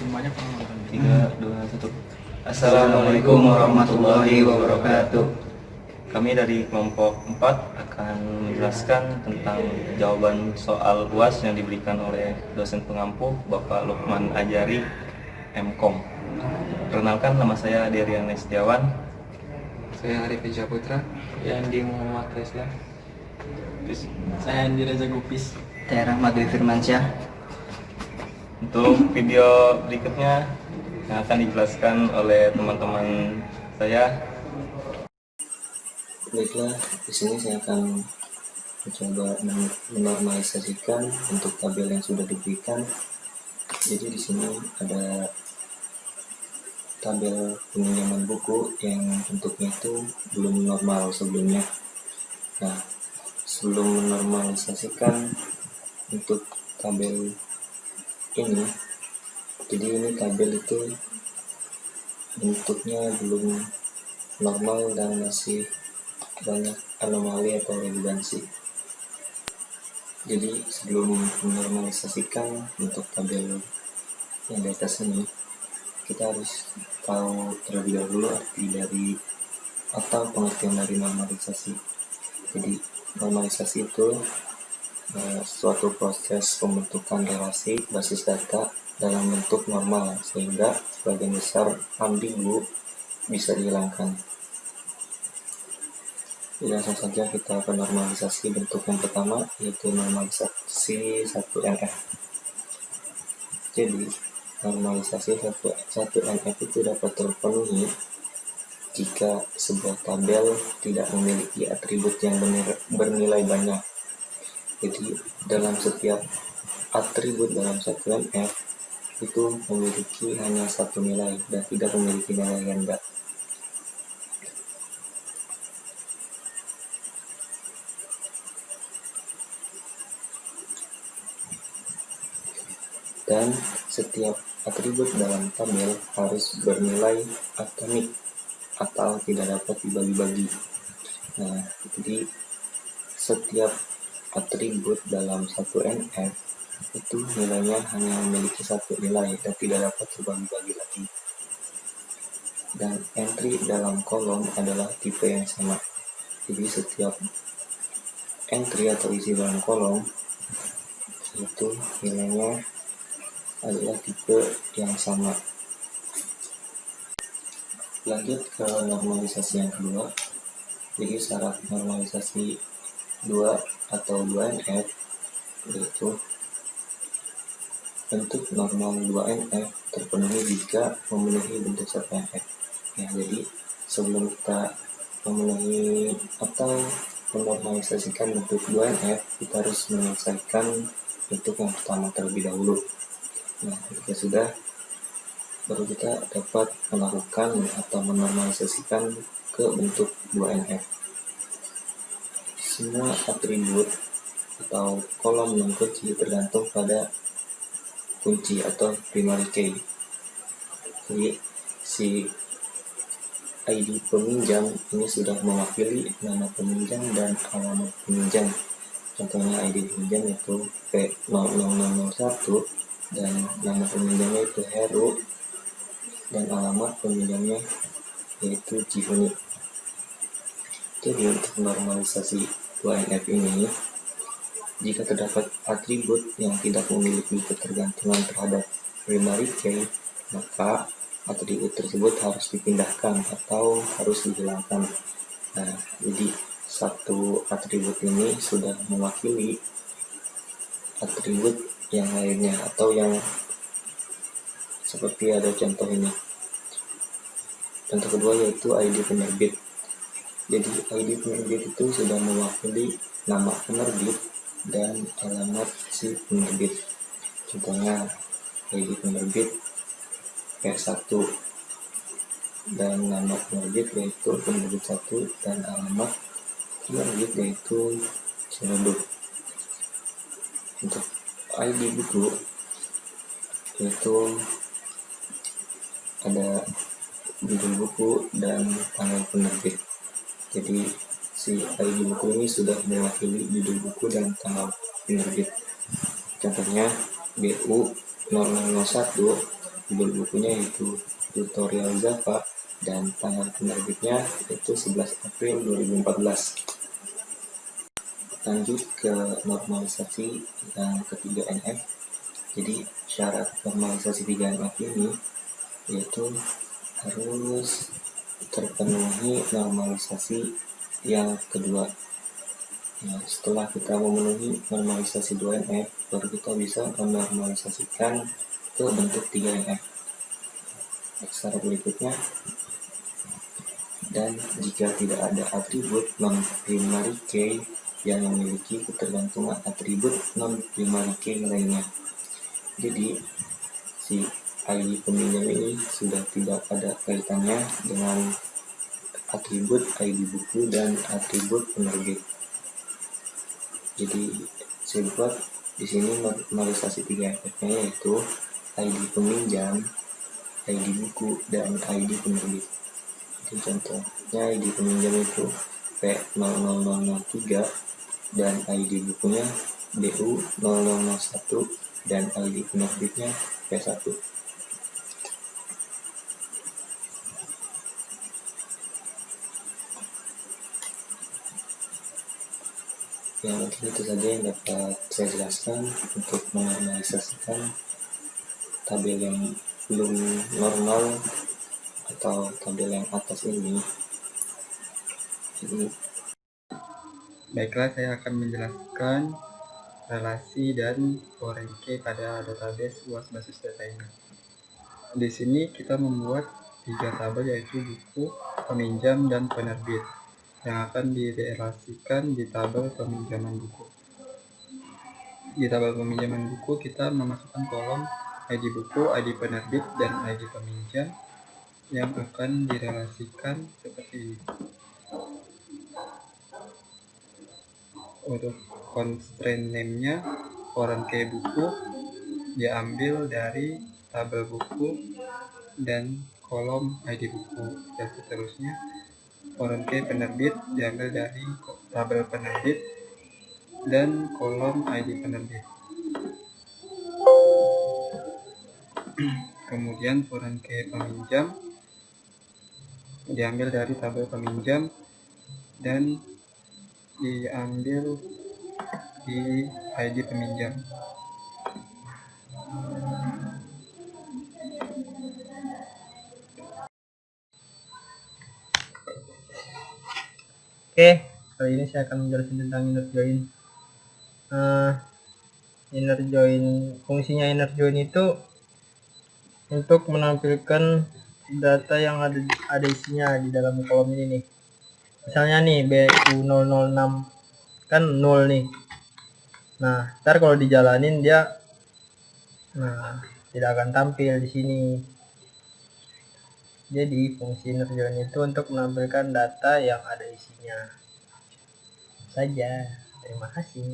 banyak penonton. 3, 2, 1. Assalamualaikum warahmatullahi wabarakatuh. Kami dari kelompok 4 akan menjelaskan tentang jawaban soal UAS yang diberikan oleh dosen pengampu Bapak Lukman Ajari, MKOM. Perkenalkan, nama saya Derian Nestiawan. Saya Arif Putra. Yandi Muhammad Resla. Saya Andi Reza Gupis. Saya Rahmat Dwi Firmansyah. Untuk video berikutnya yang akan dijelaskan oleh teman-teman saya. Baiklah, di sini saya akan mencoba menormalisasikan untuk tabel yang sudah diberikan. Jadi di sini ada tabel peminjaman buku yang bentuknya itu belum normal sebelumnya. Nah, sebelum menormalisasikan untuk tabel ini, jadi ini tabel itu bentuknya belum normal dan masih banyak anomali atau redundansi. Jadi sebelum menormalisasikan untuk tabel yang di atas ini, kita harus tahu terlebih dahulu arti dari atau pengertian dari normalisasi. Jadi normalisasi itu suatu proses pembentukan relasi basis data dalam bentuk normal sehingga sebagian besar ambigu bisa dihilangkan. Langsung saja kita ke normalisasi bentuk yang pertama, yaitu normalisasi 1NF. Jadi normalisasi 1NF itu dapat terpenuhi jika sebuah tabel tidak memiliki atribut yang bernilai banyak. Jadi dalam setiap atribut dalam 1NF itu memiliki hanya satu nilai dan tidak memiliki nilai ganda. Dan setiap atribut dalam tabel harus bernilai atomik atau tidak dapat dibagi-bagi. Nah, jadi setiap atribut dalam 1NF itu nilainya hanya memiliki satu nilai dan tidak dapat dibagi-bagi lagi. Dan entry dalam kolom adalah tipe yang sama. Jadi setiap entry atau isi dalam kolom itu nilainya adalah tipe yang sama. Lanjut ke normalisasi yang kedua. Jadi syarat normalisasi 2 atau 2NF yaitu bentuk normal 2NF terpenuhi jika memenuhi bentuk 1NF. Ya, jadi sebelum kita memenuhi atau menormalisasikan bentuk 2NF, kita harus menyelesaikan bentuk yang pertama terlebih dahulu. Nah, ketika sudah, baru kita dapat melakukan atau menormalisasikan ke bentuk 2NF. Semua atribut atau kolom non kunci tergantung pada kunci atau primary key. Jadi si ID peminjam ini sudah mewakili nama peminjam dan alamat peminjam. Contohnya ID peminjam yaitu P00001 dan nama peminjamnya itu Heru dan alamat peminjamnya yaitu Cihuni. Jadi untuk normalisasi 2NF ini, jika terdapat atribut yang tidak memiliki ketergantungan terhadap primary key, maka atribut tersebut harus dipindahkan atau harus dihilangkan. Nah, jadi satu atribut ini sudah mewakili atribut yang lainnya atau yang seperti ada contoh ini. Contoh kedua yaitu ID penerbit. Jadi ID penerbit itu sudah mewakili nama penerbit dan alamat si penerbit. Contohnya ID penerbit P1 dan nama penerbit yaitu penerbit 1 dan alamat penerbit yaitu Ciledug. Untuk ID buku yaitu ada judul buku dan tanggal penerbit. Jadi si ID buku ini sudah mewakili judul buku dan tanggal penerbit. Contohnya BU 0001 judul bukunya yaitu Tutorial Java, dan tanggal penerbitnya itu 11 April 2014. Lanjut ke normalisasi yang ketiga NF. Jadi syarat normalisasi 3NF ini yaitu harus terpenuhi normalisasi yang kedua. Nah, setelah kita memenuhi normalisasi 2NF, baru kita bisa menormalisasikan ke bentuk 3NF. Syarat berikutnya, dan jika tidak ada atribut non-primary key yang memiliki ketergantungan atribut non-primary key lainnya. Jadi si ID peminjam ini sudah tidak ada kaitannya dengan atribut ID buku dan atribut penerbit. Jadi saya buat di sini normalisasi 3NF-nya yaitu ID peminjam, ID buku, dan ID penerbit. Jadi contohnya ID peminjam itu P00003 dan ID bukunya BU0001 dan ID penerbitnya P1. Ya, mungkin itu saja yang dapat saya jelaskan untuk menormalisasikan tabel yang belum normal atau tabel yang atas ini. Jadi, Baiklah, saya akan menjelaskan relasi dan foreign key pada database UAS basis data ini. Di sini kita membuat 3 tabel yaitu buku, peminjam, dan penerbit yang akan direlasikan di tabel peminjaman buku. Di tabel peminjaman buku kita memasukkan kolom ID buku, ID penerbit, dan ID peminjam yang akan direlasikan seperti ini. Untuk constraint name-nya, foreign key buku diambil dari tabel buku dan kolom ID buku, dan seterusnya. Foreign key penerbit diambil dari tabel penerbit dan kolom ID penerbit. Kemudian foreign key peminjam diambil dari tabel peminjam dan diambil di ID peminjam. Oke, kali ini saya akan menjelaskan tentang inner join. Inner join, fungsinya inner join itu untuk menampilkan data yang ada isinya di dalam kolom ini nih. Misalnya nih BU006 kan 0 nih. Nah, ntar kalau dijalanin dia tidak akan tampil di sini. Jadi fungsi inner join itu untuk menampilkan data yang ada isinya saja. Terima kasih.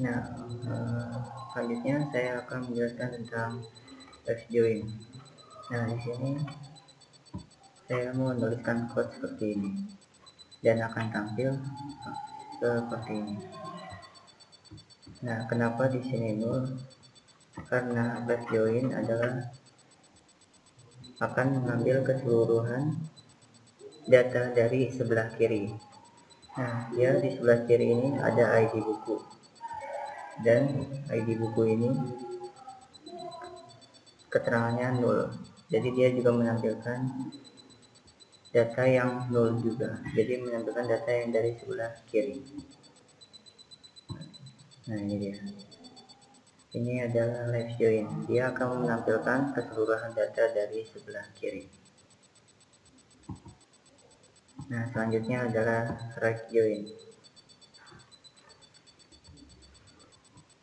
Nah, selanjutnya saya akan menjelaskan tentang left join. Nah, di sini saya mau menuliskan code seperti ini dan akan tampil seperti ini. Nah, kenapa di sini nul? Karena left join adalah akan mengambil keseluruhan data dari sebelah kiri. Nah, dia di sebelah kiri ini ada ID buku, dan ID buku ini keterangannya 0. Jadi dia juga menampilkan data yang 0 juga. Jadi menampilkan data yang dari sebelah kiri. Nah, ini dia. Ini adalah left join. Dia akan menampilkan keseluruhan data dari sebelah kiri. Nah, selanjutnya adalah right join.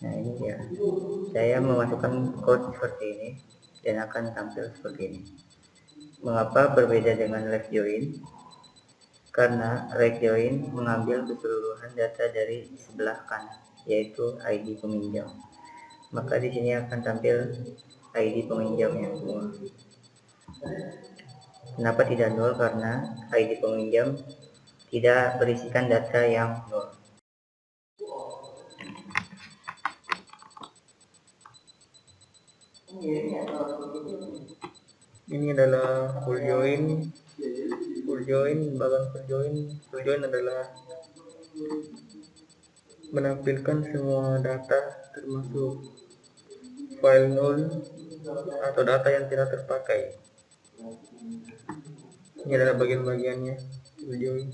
Nah, ini dia. Saya memasukkan code seperti ini dan akan tampil seperti ini. Mengapa berbeda dengan left join? Karena right join mengambil keseluruhan data dari sebelah kanan, yaitu ID peminjam. Maka di sini akan tampil ID peminjamnya semua. Kenapa tidak 0? Karena ID peminjam tidak berisikan data yang nol. Ini adalah full join. Bagian full join adalah menampilkan semua data termasuk file null atau data yang tidak terpakai. Ini adalah bagian-bagiannya full join.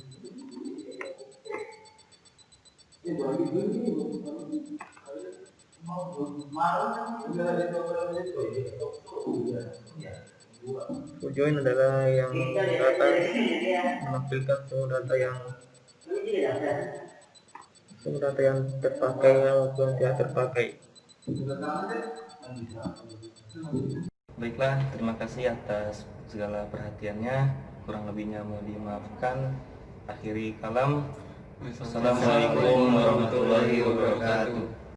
Full join adalah yang data menampilkan semua data yang terpakai maupun tidak terpakai. Baiklah, terima kasih atas segala perhatiannya. Kurang lebihnya mohon dimaafkan. Akhiri kalam. Assalamualaikum warahmatullahi wabarakatuh.